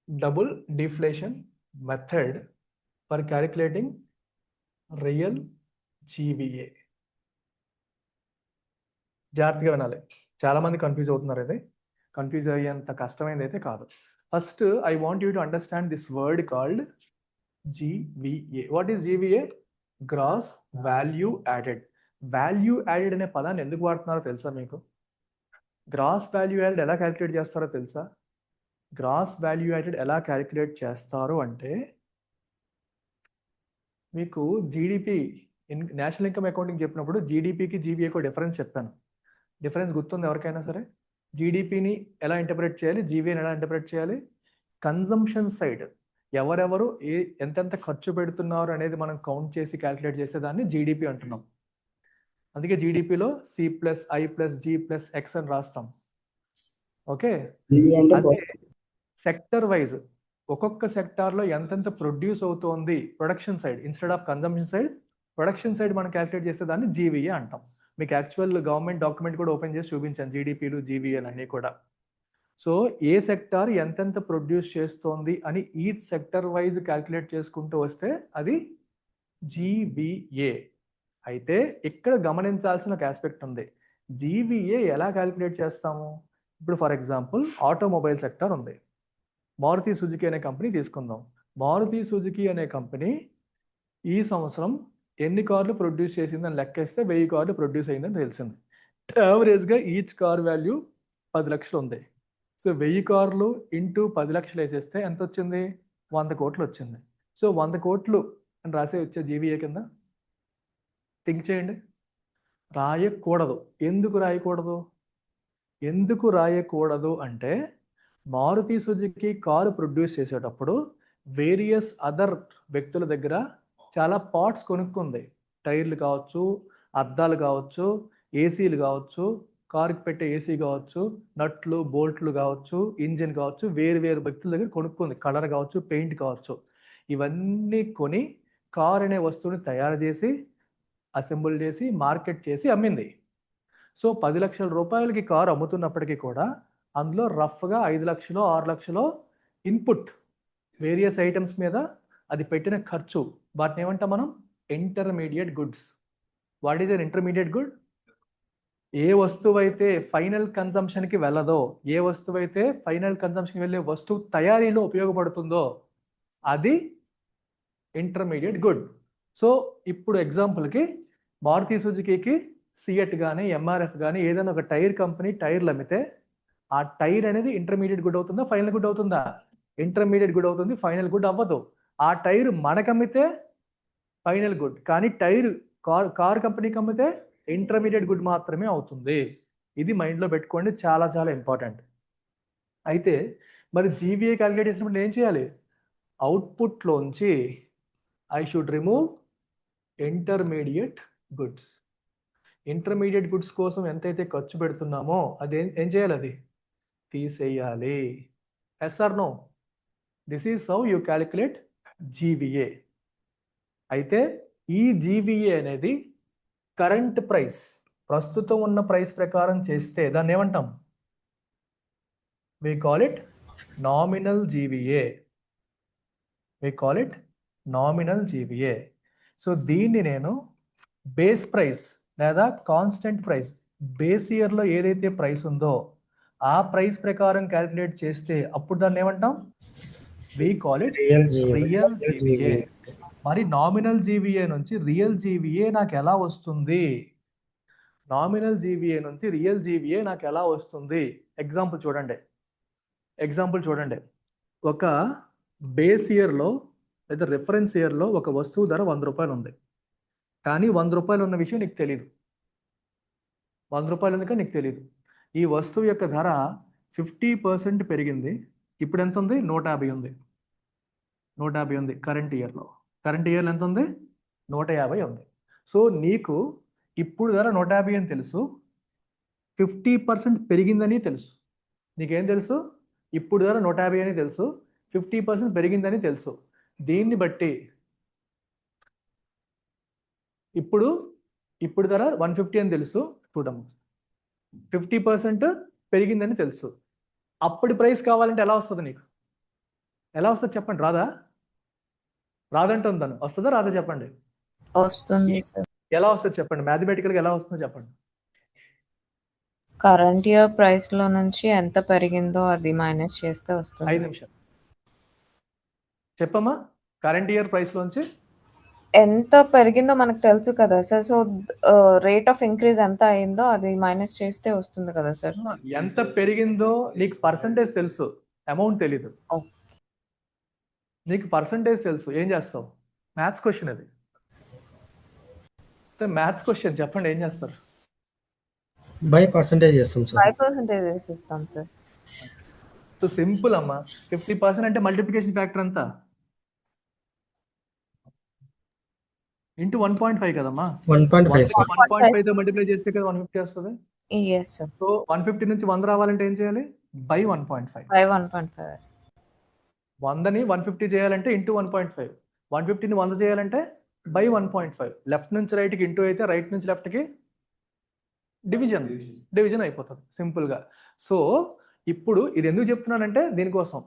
double deflation method for calculating real GVA. జాగ్రత్తగా వినాలి, చాలా మంది కన్ఫ్యూజ్ అవుతున్నారు. ఇది కన్ఫ్యూజ్ అయ్యేంత కష్టమైనది అయితే కాదు. First I want you to understand this word called GVA. What is GVA? Gross value added. Value added అనే పదాన్ని ఎందుకు వాడుతున్నారో తెలుసా మీకు? గ్రాస్ వాల్యూ యాడెడ్ ఎలా క్యాలిక్యులేట్ చేస్తారో తెలుసా? గ్రాస్ వాల్యూ యాడెడ్ ఎలా క్యాలిక్యులేట్ చేస్తారు అంటే, మీకు జీడిపి నేషనల్ ఇన్కమ్ అకౌంటింగ్ చెప్పినప్పుడు జీడిపికి జీవీఏకు డిఫరెన్స్ చెప్పాను. డిఫరెన్స్ గుర్తుంది ఎవరికైనా సరే? జీడిపిని ఎలా ఇంటర్ప్రిట్ చేయాలి, జీవీని ఎలా ఇంటర్ప్రిట్ చేయాలి? కన్జంప్షన్ సైడ్ ఎవరెవరు ఎంతెంత ఖర్చు పెడుతున్నారు అనేది మనం కౌంట్ చేసి క్యాలిక్యులేట్ చేసేదాన్ని జీడిపి అంటున్నాం. అందుకే జీడిపిలో C+I+G+X అని రాస్తాం. ఓకే, అదే సెక్టర్ వైజ్ ఒక్కొక్క సెక్టార్లో ఎంతెంత ప్రొడ్యూస్ అవుతోంది production side instead of consumption side, production side మనం క్యాలిక్యులేట్ చేసేదాన్ని జీవీఏ అంటాం. మీకు యాక్చువల్ గవర్నమెంట్ డాక్యుమెంట్ కూడా ఓపెన్ చేసి చూపించాను, జీడిపిలు జీవీఏలు అన్నీ కూడా. సో ఏ సెక్టార్ ఎంతెంత ప్రొడ్యూస్ చేస్తోంది అని ఈచ్ సెక్టర్ వైజ్ క్యాల్కులేట్ చేసుకుంటూ వస్తే అది జీవీఏ. అయితే ఇక్కడ గమనించాల్సిన ఒక ఆస్పెక్ట్ ఉంది. జీవీఏ ఎలా క్యాల్కులేట్ చేస్తాము? ఇప్పుడు ఫర్ ఎగ్జాంపుల్ ఆటోమొబైల్ సెక్టర్ ఉంది. మారుతి సుజుకి అనే కంపెనీ తీసుకుందాం. మారుతి సుజుకి అనే కంపెనీ ఈ సంవత్సరం ఎన్ని కార్లు ప్రొడ్యూస్ చేసిందని లెక్కేస్తే 1000 కార్లు ప్రొడ్యూస్ అయిందని తెలిసింది. యావరేజ్గా ఈచ్ కార్ వాల్యూ 10 లక్షలు ఉంది. సో 1000 కార్లు ఇంటూ 10 లక్షలు వేసేస్తే ఎంత వచ్చింది? 100 కోట్లు వచ్చింది. సో 100 కోట్లు అని రాసే వచ్చే జీవీఏ కింద. థింక్ చేయండి. రాయకూడదు. ఎందుకు రాయకూడదు? ఎందుకు రాయకూడదు అంటే, మారుతి సుజుకి కారు ప్రొడ్యూస్ చేసేటప్పుడు వేరియస్ అదర్ వ్యక్తుల దగ్గర చాలా పార్ట్స్ కొనుక్కుంది. టైర్లు కావచ్చు, అద్దాలు కావచ్చు, ఏసీలు కావచ్చు, కారుకి పెట్టే ఏసీ కావచ్చు, నట్లు బోల్ట్లు కావచ్చు, ఇంజిన్ కావచ్చు, వేరు వేరు వ్యక్తుల దగ్గర కొనుక్కుంది. కలర్ కావచ్చు, పెయింట్ కావచ్చు, ఇవన్నీ కొని కార్ అనే వస్తువుని తయారు చేసి అసెంబుల్ చేసి మార్కెట్ చేసి అమ్మింది. సో 10 లక్షల రూపాయలకి కారు అమ్ముతున్నప్పటికీ కూడా అందులో రఫ్గా 5 లక్షలు 6 లక్షలు ఇన్పుట్ వేరియస్ ఐటమ్స్ మీద అది పెట్టిన ఖర్చు, వాటిని ఏమంటాం మనం? Intermediate goods. What is an intermediate good? ఏ వస్తువు అయితే ఫైనల్ కన్జంప్షన్కి వెళ్ళదో, ఏ వస్తువు అయితే ఫైనల్ కన్జంప్షన్కి వెళ్ళే వస్తువు తయారీలో ఉపయోగపడుతుందో అది ఇంటర్మీడియట్ గుడ్. సో ఇప్పుడు ఎగ్జాంపుల్కి మారుతి సుజుకీకి సియట్ కానీ ఎంఆర్ఎఫ్ కానీ ఏదైనా ఒక టైర్ కంపెనీ టైర్లు అమ్మితే ఆ టైర్ అనేది ఇంటర్మీడియట్ గుడ్ అవుతుందా, ఫైనల్ గుడ్ అవుతుందా? ఇంటర్మీడియట్ గుడ్ అవుతుంది, ఫైనల్ గుడ్ అవ్వదు. ఆ టైర్ మనకమ్మితే ఫైనల్ గుడ్, కానీ టైర్ కార్ కంపెనీకి అమ్మితే ఇంటర్మీడియట్ గుడ్ మాత్రమే అవుతుంది. ఇది మైండ్లో పెట్టుకోండి, చాలా చాలా ఇంపార్టెంట్. అయితే మరి జీవీఏ క్యాలిక్యులేట్ చేసినప్పుడు ఏం చేయాలి? అవుట్పుట్లోంచి I should remove intermediate goods. Intermediate goods కోసం ఎంతైతే ఖర్చు పెడుతున్నామో అది ఏం చేయాలి? అది తీసేయాలి. Yes or no? This is how you calculate GVA. అయితే ఈ జీవీఏ అనేది కరెంట్ ప్రైస్, ప్రస్తుతం ఉన్న ప్రైస్ ప్రకారం చేస్తే దాన్ని ఏమంటాం? we call it nominal GVA. we call it nominal GVA. So దీన్ని నేను బేస్ ప్రైస్ లేదా కాన్స్టెంట్ ప్రైస్, బేస్ ఇయర్లో ఏదైతే ప్రైస్ ఉందో ఆ ప్రైస్ ప్రకారం క్యాలిక్యులేట్ చేస్తే అప్పుడు దాన్ని ఏమంటాం? we call it real GVA. మరి నామినల్ జీవీఏ నుంచి రియల్ జీవీఏ నాకు ఎలా వస్తుంది? నామినల్ జీవీఏ నుంచి రియల్ జీవీఏ నాకు ఎలా వస్తుంది? ఎగ్జాంపుల్ చూడండి. ఒక బేస్ ఇయర్లో లేదా రిఫరెన్స్ ఇయర్లో ఒక వస్తువు ధర 100 రూపాయలు ఉంది, కానీ 100 రూపాయలు ఉన్న విషయం నీకు తెలియదు. 100 రూపాయలు ఉంది కానీ నీకు తెలియదు. ఈ వస్తువు యొక్క ధర 50% పెరిగింది. ఇప్పుడు ఎంత ఉంది? 150 ఉంది. 150 ఉంది కరెంట్ ఇయర్లో. కరెంట్ ఇయర్లో ఎంత ఉంది? 150 ఉంది. సో నీకు ఇప్పుడు ధర 150 అని తెలుసు, 50% పెరిగిందని తెలుసు. నీకేం తెలుసు? ఇప్పుడు ధర 150 అని తెలుసు, 50% పెరిగిందని తెలుసు. దీన్ని బట్టి ఇప్పుడు ధర 150 అని తెలుసు, చూడము 50% పెరిగిందని తెలుసు. అప్పటి ప్రైస్ కావాలంటే ఎలా వస్తుంది నీకు? ఎలా వస్తుంది చెప్పండి? రాదంటుంది తను. వస్తుందా రాదా చెప్పండి? వస్తుంది సార్. ఎలా వస్తుంది చెప్పండి? మ్యాథమెటికల్గా ఎలా వస్తుందో చెప్పండి. కరెంట్ ఇయర్ ప్రైస్ లో నుంచి ఎంత పెరిగిందో అది మైనస్ చేస్తే 5 వస్తుంది. నిమిషాలు చెప్పమ్మా. కరెంట్ ఇయర్ ప్రైస్ లోంచి ఎంత పెరిగిందో మనకు తెలుసు కదా sir. So rate of increase ఎంత అయిందో అది మైనస్ చేస్తే వస్తుంది కదా సార్. ఎంత పెరిగిందో నీకు పర్సంటేజ్ తెలుసు, అమౌంట్ తెలీదు. నీకు పర్సంటేజ్ తెలుసు, ఏం చేస్తావు? మ్యాథ్స్ క్వశ్చన్ అది. మ్యాథ్స్ క్వశ్చన్ చెప్పండి, ఏం చేస్తారు? బై పర్సంటేజ్ చేస్తాం సార్. 5% వేసిస్తాం సార్. సో సింపుల్ అమ్మా. 50% అంటే మల్టిప్లికేషన్ ఫ్యాక్టర్ అంతా ఇంటూ 1.5 కదమ్మా. 1.5 సార్. 1.5 తో మల్టిప్లై చేస్తే కదా 150 వస్తుంది. yes sir. సో 150 నుంచి 100 రావాలంటే ఏం చేయాలి? బై 1.5. బై 1.5. 100ని 150 చేయాలంటే ఇంటూ 1.5. 150ని 100 చేయాలంటే బై 1.5. లెఫ్ట్ నుంచి రైట్కి ఇంటూ అయితే రైట్ నుంచి లెఫ్ట్కి డివిజన్ అయిపోతుంది సింపుల్గా. సో ఇప్పుడు ఇది ఎందుకు చెప్తున్నానంటే దీనికోసం,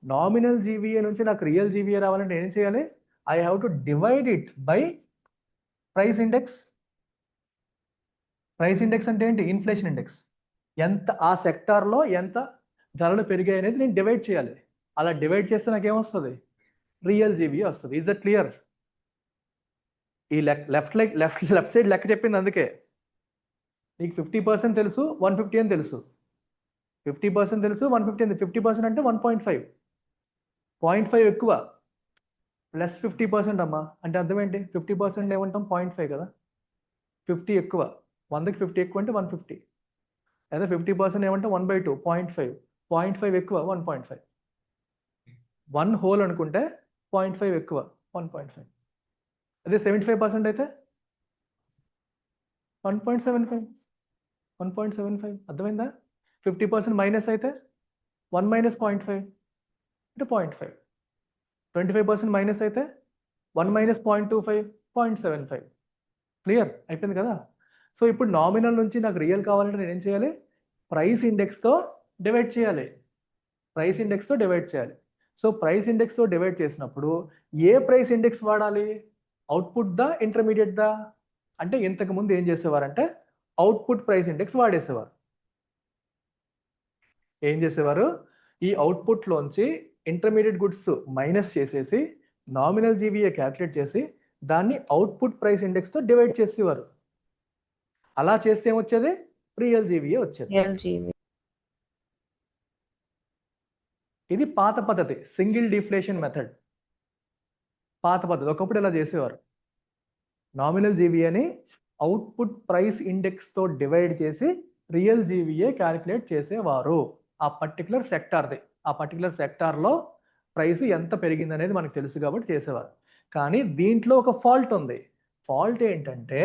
నామినల్ జీవీఏ నుంచి నాకు రియల్ జీవీఏ రావాలంటే ఏం చేయాలి? I have to divide it by price index. Price index అంటే ఏంటి? Inflation index. ఎంత ఆ సెక్టార్లో ఎంత ధరలు పెరిగాయి అనేది నేను డివైడ్ చేయాలి. అలా డివైడ్ చేస్తే నాకు ఏమొస్తుంది? రియల్ జీవీఏ వస్తుంది. Is that clear? ఈ లెఫ్ట్ సైడ్ లెక్క చెప్పింది అందుకే. నీకు 50% తెలుసు, 150 అని తెలుసు. 50% తెలుసు, 150 అని. 50% అంటే 1.5. 0.5 ఎక్కువ ప్లస్ 50% అమ్మా. అంటే అర్థం ఏంటి? 50% ఏమంటాం? 0.5 కదా. 50 ఎక్కువ, 100కి 50 ఎక్కువ అంటే 150. లేదా 50% ఏమంటాం? 1/2, 0.5. 0.5 ఎక్కువ 1.5. 1 హోల్ అనుకుంటే 0.5 ఎక్కువ 1.5. అదే 75% అయితే 1.75. 1.75 అర్థమైందా? 50% మైనస్ అయితే 1 మైనస్ 0.5 అంటే 0.5. 25% మైనస్ అయితే 1 మైనస్ 0.25 0.75. క్లియర్ అయిపోయింది కదా. సో ఇప్పుడు నామినల్ నుంచి నాకు రియల్ కావాలంటే నేను ఏం చేయాలి? ప్రైస్ ఇండెక్స్తో డివైడ్ చేయాలి. ప్రైస్ ఇండెక్స్తో డివైడ్ చేయాలి. సో ప్రైస్ ఇండెక్స్తో డివైడ్ చేసినప్పుడు ఏ ప్రైస్ ఇండెక్స్ వాడాలి? అవుట్పుట్ దా, ఇంటర్మీడియట్ దా? అంటే ఇంతకుముందు ఏం చేసేవారంటే అవుట్పుట్ ప్రైస్ ఇండెక్స్ వాడేసేవారు. ఏం చేసేవారు? ఈ అవుట్పుట్లోంచి ఇంటర్మీడియట్ గుడ్స్ మైనస్ చేసేసి నామినల్ జీవీఏ క్యాల్కులేట్ చేసి దాన్ని అవుట్పుట్ ప్రైస్ ఇండెక్స్తో డివైడ్ చేసేవారు. అలా చేస్తే ఏమొచ్చేది? రియల్ జీవీఏ వచ్చేది. Real GV. ఇది పాత పద్ధతి, సింగిల్ డిఫ్లేషన్ మెథడ్. పాత పద్ధతి. ఒకప్పుడు ఇలా చేసేవారు. నామినల్ జీవీఏని అవుట్పుట్ ప్రైస్ ఇండెక్స్తో డివైడ్ చేసి రియల్ జీవీఏ క్యాలిక్యులేట్ చేసేవారు. ఆ పర్టికులర్ సెక్టార్ది. ఆ పర్టికులర్ సెక్టార్లో ప్రైస్ ఎంత పెరిగింది అనేది మనకు తెలుసు కాబట్టి చేసేవారు. కానీ దీంట్లో ఒక ఫాల్ట్ ఉంది. ఫాల్ట్ ఏంటంటే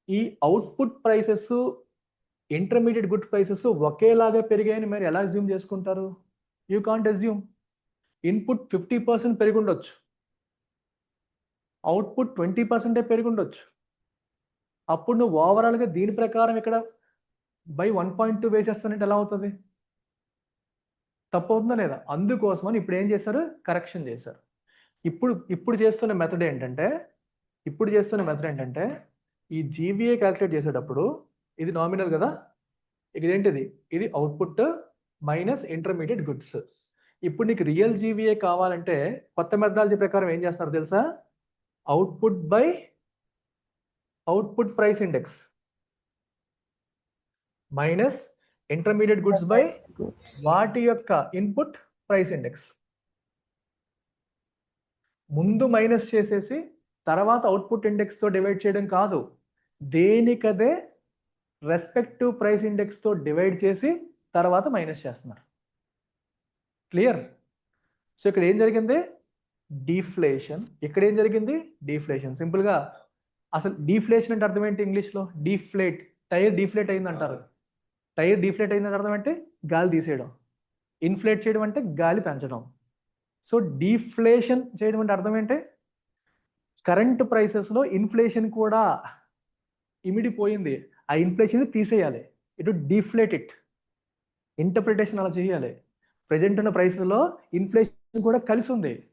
ఈ output prices, intermediate good prices ఒకేలాగా పెరిగాయని మీరు ఎలా అజ్యూమ్ చేసుకుంటారు? You can't assume. ఇన్పుట్ 50% పెరిగి ఉండొచ్చు, అవుట్పుట్ 20% పెరిగి ఉండొచ్చు. అప్పుడు నువ్వు ఓవరాల్గా దీని ప్రకారం ఇక్కడ బై 1.2 వేసేస్తానంటే ఎలా అవుతుంది? తప్పు అవుతుందా లేదా? అందుకోసమని ఇప్పుడు ఏం చేశారు? కరెక్షన్ చేశారు. ఇప్పుడు చేస్తున్న మెథడ్ ఏంటంటే ఈ జీవీఏ క్యాల్కులేట్ చేసేటప్పుడు ఇది నామినల్ కదా, ఇదేంటిది? ఇది అవుట్పుట్ మైనస్ ఇంటర్మీడియట్ గుడ్స్. ఇప్పుడు నీకు రియల్ జీవీఏ కావాలంటే కొత్త మెథడాలజీ ప్రకారం ఏం చేస్తారు తెలుసా? Output by output price index minus intermediate goods by వాటి యొక్క ఇన్పుట్ ప్రైస్ ఇండెక్స్. ముందు మైనస్ చేసేసి తర్వాత అవుట్పుట్ ఇండెక్స్తో డివైడ్ చేయడం కాదు, దేనికదే రెస్పెక్టివ్ ప్రైస్ ఇండెక్స్తో డివైడ్ చేసి తర్వాత మైనస్ చేస్తున్నారు. క్లియర్? సో ఇక్కడ ఏం జరిగింది? డీఫ్లేషన్. ఇక్కడ ఏం జరిగింది? డీఫ్లేషన్. సింపుల్గా అసలు డీఫ్లేషన్ అంటే అర్థం ఏంటి ఇంగ్లీష్లో? డీఫ్లేట్. టైర్ డీఫ్లేట్ అయింది అంటారు. టైర్ డీఫ్లేట్ అయిందంటే అర్థం ఏంటి? గాలి తీసేయడం. ఇన్ఫ్లేట్ చేయడం అంటే గాలి పెంచడం. సో డీఫ్లేషన్ చేయడం అంటే అర్థం ఏంటి? కరెంట్ ప్రైసెస్లో ఇన్ఫ్లేషన్ కూడా ఇమిడిపోయింది, ఆ ఇన్ఫ్లేషన్ తీసేయాలి. ఇటు డీఫ్లేట్ ఇట్. ఇంటర్ప్రిటేషన్ అలా చేయాలి. ప్రజెంట్ ఉన్న ప్రైస్లో ఇన్ఫ్లేషన్ కూడా కలిసి ఉంది.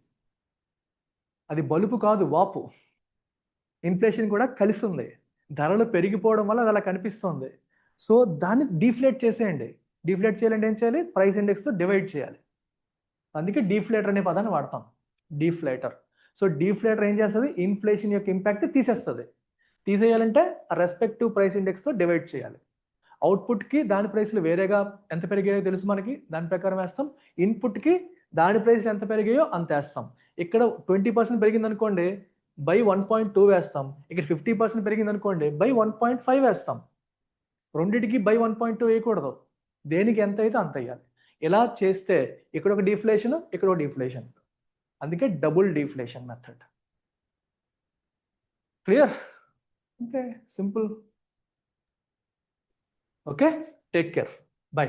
అది బలుపు కాదు, వాపు. ఇన్ఫ్లేషన్ కూడా కలిసి ఉంది. ధరలు పెరిగిపోవడం వల్ల అది అలా కనిపిస్తుంది. సో దాన్ని డీఫ్లేట్ చేసేయండి. డీఫ్లేట్ చేయాలంటే ఏం చేయాలి? ప్రైస్ ఇండెక్స్తో డివైడ్ చేయాలి. అందుకే డీఫ్లేటర్ అనే పదాన్ని వాడతాం, డీఫ్లేటర్. సో డీఫ్లేటర్ ఏం చేస్తుంది? ఇన్ఫ్లేషన్ యొక్క ఇంపాక్ట్ తీసేస్తుంది. తీసేయాలంటే రెస్పెక్టివ్ ప్రైస్ ఇండెక్స్తో డివైడ్ చేయాలి. అవుట్పుట్కి దాని ప్రైస్లు వేరేగా ఎంత పెరిగాయో తెలుసు మనకి, దాని ప్రకారం వేస్తాం. ఇన్పుట్కి దాని ప్రైస్లు ఎంత పెరిగాయో అంత వేస్తాం. ఇక్కడ 20% పెరిగింది అనుకోండి, బై 1.2 వేస్తాం. ఇక్కడ 50% పెరిగింది అనుకోండి, బై 1.5 వేస్తాం. రెండిటికి బై 1.2 వేయకూడదు. దేనికి ఎంత అయితే అంత వేయాలి. ఇలా చేస్తే ఇక్కడ ఒక డిఫ్లేషన్, ఇక్కడ ఒక డిఫ్లేషన్. అందుకే డబుల్ డిఫ్లేషన్ మెథడ్. క్లియర్? అంతే, simple. Okay, take care, by.